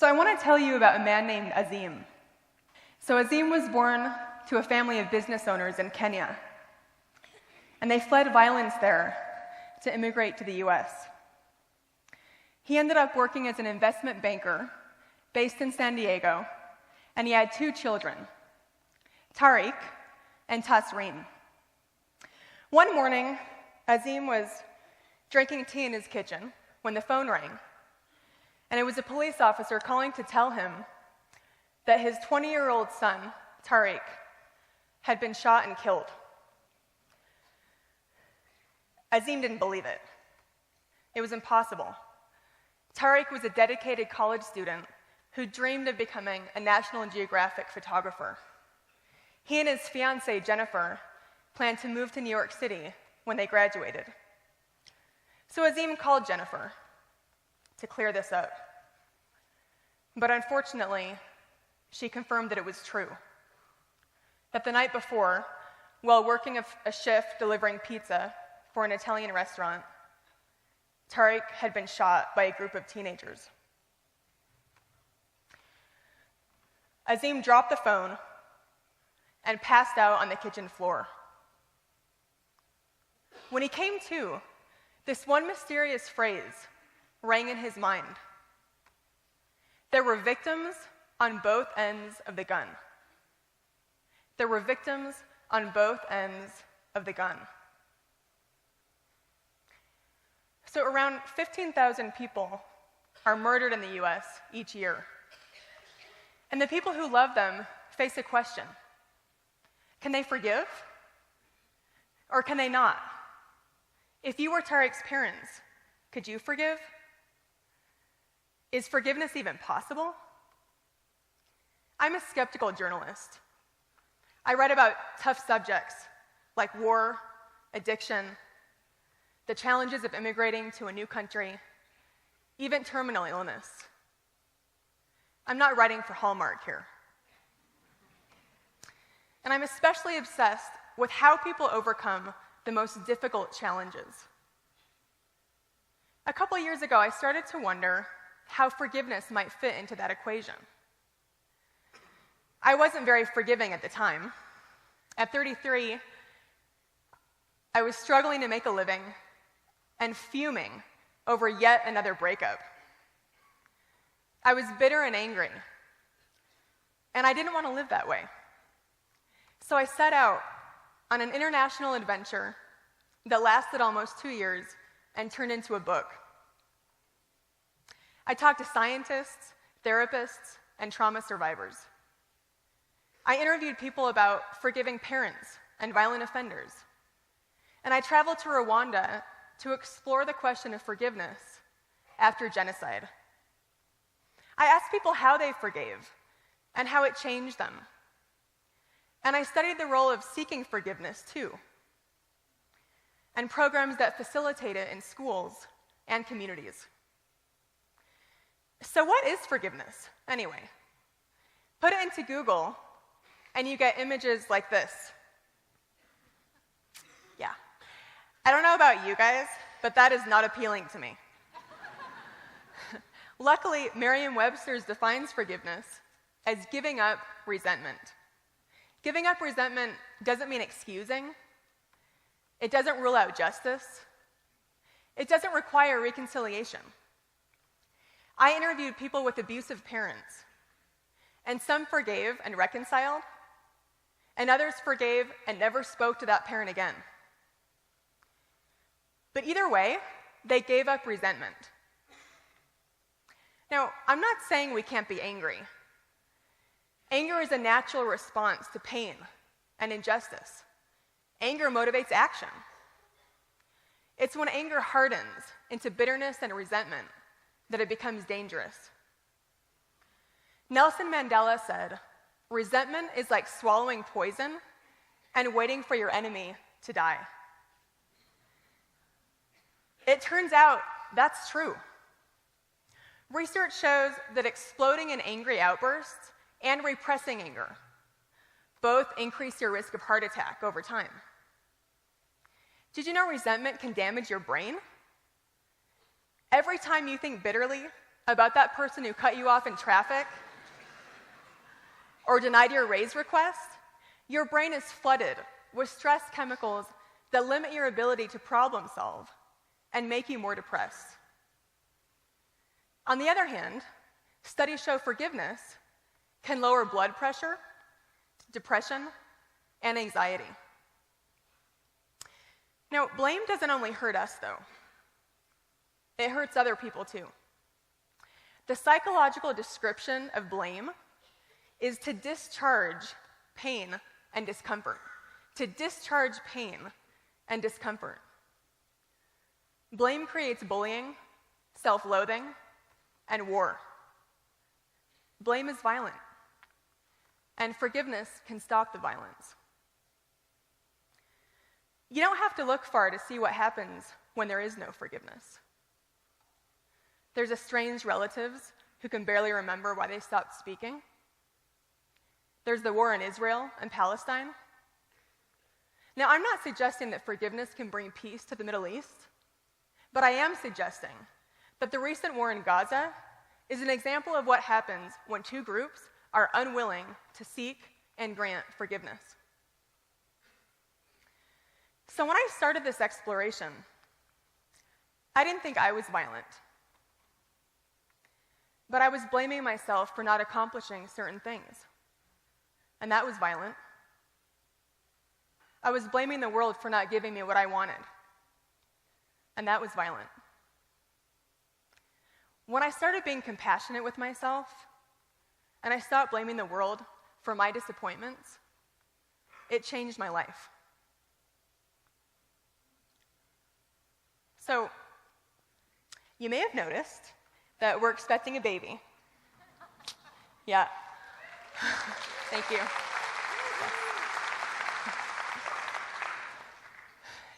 So I want to tell you about a man named Azim. So Azim was born to a family of business owners in Kenya, and they fled violence there to immigrate to the US. He ended up working as an investment banker based in San Diego, and he had 2 children, Tariq and Tasreem. One morning, Azim was drinking tea in his kitchen when the phone rang, and it was a police officer calling to tell him that his 20-year-old son, Tariq, had been shot and killed. Azim didn't believe it. It was impossible. Tariq was a dedicated college student who dreamed of becoming a National Geographic photographer. He and his fiancée, Jennifer, planned to move to New York City when they graduated. So Azim called Jennifer to clear this up. But unfortunately, she confirmed that it was true. That the night before, while working a shift delivering pizza for an Italian restaurant, Tariq had been shot by a group of teenagers. Azim dropped the phone and passed out on the kitchen floor. When he came to, this one mysterious phrase rang in his mind. There were victims on both ends of the gun. There were victims on both ends of the gun. So around 15,000 people are murdered in the US each year. And the people who love them face a question. Can they forgive? Or can they not? If you were Tariq's parents, could you forgive? Is forgiveness even possible? I'm a skeptical journalist. I write about tough subjects like war, addiction, the challenges of immigrating to a new country, even terminal illness. I'm not writing for Hallmark here. And I'm especially obsessed with how people overcome the most difficult challenges. A couple years ago, I started to wonder how forgiveness might fit into that equation. I wasn't very forgiving at the time. At 33, I was struggling to make a living and fuming over yet another breakup. I was bitter and angry, and I didn't want to live that way. So I set out on an international adventure that lasted almost 2 years and turned into a book. I talked to scientists, therapists, and trauma survivors. I interviewed people about forgiving parents and violent offenders. And I traveled to Rwanda to explore the question of forgiveness after genocide. I asked people how they forgave and how it changed them. And I studied the role of seeking forgiveness too, and programs that facilitate it in schools and communities. So what is forgiveness, anyway? Put it into Google, and you get images like this. Yeah. I don't know about you guys, but that is not appealing to me. Luckily, Merriam-Webster's defines forgiveness as giving up resentment. Giving up resentment doesn't mean excusing. It doesn't rule out justice. It doesn't require reconciliation. I interviewed people with abusive parents, and some forgave and reconciled, and others forgave and never spoke to that parent again. But either way, they gave up resentment. Now, I'm not saying we can't be angry. Anger is a natural response to pain and injustice. Anger motivates action. It's when anger hardens into bitterness and resentment that it becomes dangerous. Nelson Mandela said, "Resentment is like swallowing poison and waiting for your enemy to die." It turns out that's true. Research shows that exploding in angry outbursts and repressing anger both increase your risk of heart attack over time. Did you know resentment can damage your brain? Every time you think bitterly about that person who cut you off in traffic or denied your raise request, your brain is flooded with stress chemicals that limit your ability to problem solve and make you more depressed. On the other hand, studies show forgiveness can lower blood pressure, depression, and anxiety. Now, blame doesn't only hurt us, though. It hurts other people, too. The psychological description of blame is to discharge pain and discomfort. To discharge pain and discomfort. Blame creates bullying, self-loathing, and war. Blame is violent, and forgiveness can stop the violence. You don't have to look far to see what happens when there is no forgiveness. There's estranged relatives who can barely remember why they stopped speaking. There's the war in Israel and Palestine. Now, I'm not suggesting that forgiveness can bring peace to the Middle East, but I am suggesting that the recent war in Gaza is an example of what happens when two groups are unwilling to seek and grant forgiveness. So when I started this exploration, I didn't think I was violent. But I was blaming myself for not accomplishing certain things. And that was violent. I was blaming the world for not giving me what I wanted. And that was violent. When I started being compassionate with myself, and I stopped blaming the world for my disappointments, it changed my life. So, you may have noticed that we're expecting a baby. Yeah. Thank you.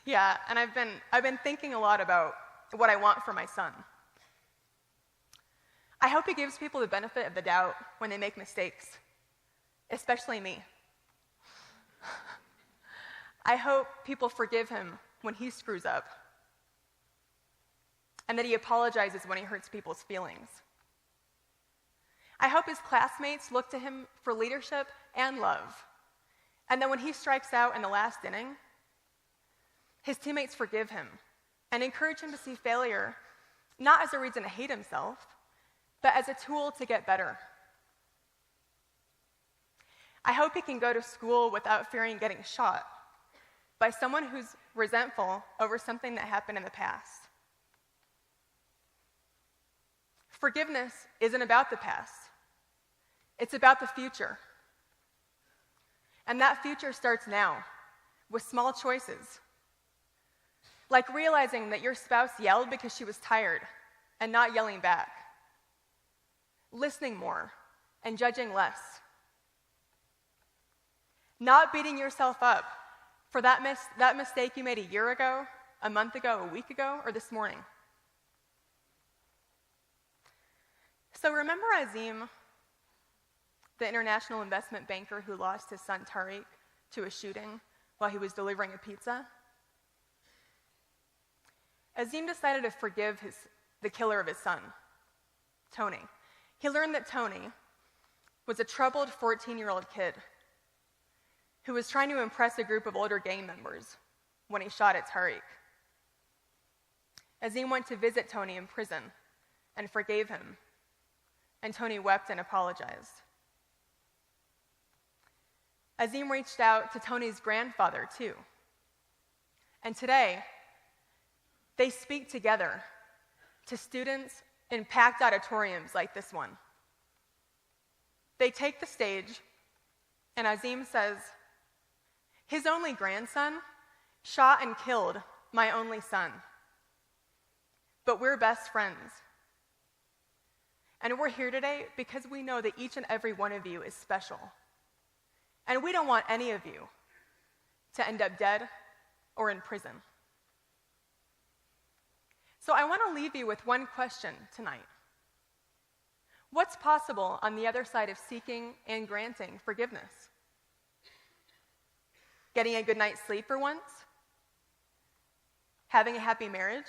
Yeah, and I've been thinking a lot about what I want for my son. I hope he gives people the benefit of the doubt when they make mistakes, especially me. I hope people forgive him when he screws up, and that he apologizes when he hurts people's feelings. I hope his classmates look to him for leadership and love, and that when he strikes out in the last inning, his teammates forgive him and encourage him to see failure not as a reason to hate himself, but as a tool to get better. I hope he can go to school without fearing getting shot by someone who's resentful over something that happened in the past. Forgiveness isn't about the past. It's about the future. And that future starts now, with small choices. Like realizing that your spouse yelled because she was tired and not yelling back. Listening more and judging less. Not beating yourself up for that mistake you made a year ago, a month ago, a week ago, or this morning. So remember Azim, the international investment banker who lost his son Tariq to a shooting while he was delivering a pizza? Azim decided to forgive the killer of his son, Tony. He learned that Tony was a troubled 14-year-old kid who was trying to impress a group of older gang members when he shot at Tariq. Azim went to visit Tony in prison and forgave him, and Tony wept and apologized. Azim reached out to Tony's grandfather, too. And today, they speak together to students in packed auditoriums like this one. They take the stage, and Azim says, "His only grandson shot and killed my only son. But we're best friends. And we're here today because we know that each and every one of you is special. And we don't want any of you to end up dead or in prison." So I want to leave you with one question tonight. What's possible on the other side of seeking and granting forgiveness? Getting a good night's sleep for once? Having a happy marriage?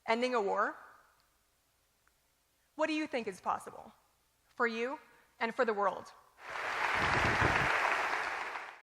Ending a war? What do you think is possible for you and for the world?